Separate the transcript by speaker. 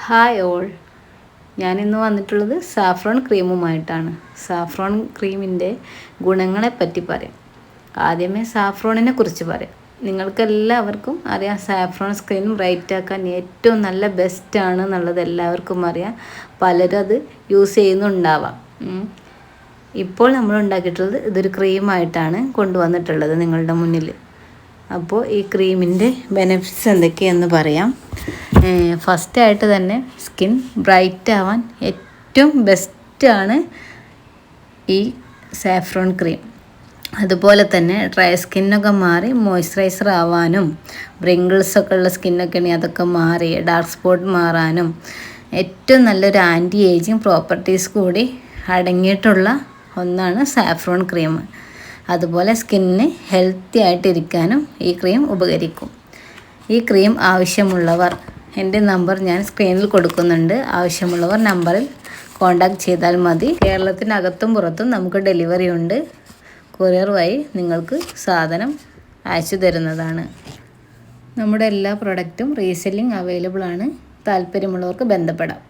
Speaker 1: Hi all, ഞാനിന്ന് വന്നിട്ടുള്ളത് saffron ക്രീമുമായിട്ടാണ്. Saffron ക്രീമിൻ്റെ ഗുണങ്ങളെപ്പറ്റി പറയാം. ആദ്യമേ സാഫ്രോണിനെ കുറിച്ച് പറയാം. നിങ്ങൾക്കെല്ലാവർക്കും അറിയാം, സാഫ്രോൺ സ്കിൻ ബ്രൈറ്റ് ആക്കാൻ ഏറ്റവും നല്ല ബെസ്റ്റാണ് എന്നുള്ളത് എല്ലാവർക്കും അറിയാം. പലരും അത് യൂസ് ചെയ്യുന്നുണ്ടാവാം. ഇപ്പോൾ നമ്മൾ ഉണ്ടാക്കിയിട്ടുള്ളത് ഇതൊരു ക്രീമായിട്ടാണ് കൊണ്ടുവന്നിട്ടുള്ളത് നിങ്ങളുടെ മുന്നിൽ. അപ്പോൾ ഈ ക്രീമിൻ്റെ ബെനിഫിറ്റ്സ് എന്തൊക്കെയെന്ന് പറയാം. ഫസ്റ്റായിട്ട് തന്നെ സ്കിൻ ബ്രൈറ്റ് ആവാൻ ഏറ്റവും ബെസ്റ്റാണ് ഈ സാഫ്രോൺ ക്രീം. അതുപോലെ തന്നെ ഡ്രൈ സ്കിന്നൊക്കെ മാറി മോയ്സ്ചറൈസർ ആവാനും, ബ്രിങ്കിൾസൊക്കെ ഉള്ള സ്കിന്നൊക്കെ ഉണ്ടെങ്കിൽ അതൊക്കെ മാറി ഡാർക്ക് സ്പോട്ട് മാറാനും ഏറ്റവും നല്ലൊരു ആൻറ്റി ഏജിങ് പ്രോപ്പർട്ടീസ് കൂടി അടങ്ങിയിട്ടുള്ള ഒന്നാണ് സാഫ്രോൺ ക്രീം. അതുപോലെ സ്കിന്നിന് ഹെൽത്തി ആയിട്ടിരിക്കാനും ഈ ക്രീം ഉപകരിക്കും. ഈ ക്രീം ആവശ്യമുള്ളവർ, എൻ്റെ നമ്പർ ഞാൻ സ്ക്രീനിൽ കൊടുക്കുന്നുണ്ട്. ആവശ്യമുള്ളവർ നമ്പറിൽ കോൺടാക്റ്റ് ചെയ്താൽ മതി. കേരളത്തിനകത്തും പുറത്തും നമുക്ക് ഡെലിവറി ഉണ്ട്. കൊറിയർ വഴി നിങ്ങൾക്ക് സാധനം അയച്ചു തരുന്നതാണ്. നമ്മുടെ എല്ലാ പ്രൊഡക്റ്റും റീസെല്ലിംഗ് അവൈലബിൾ ആണ്. താല്പര്യമുള്ളവർക്ക് ബന്ധപ്പെടാം.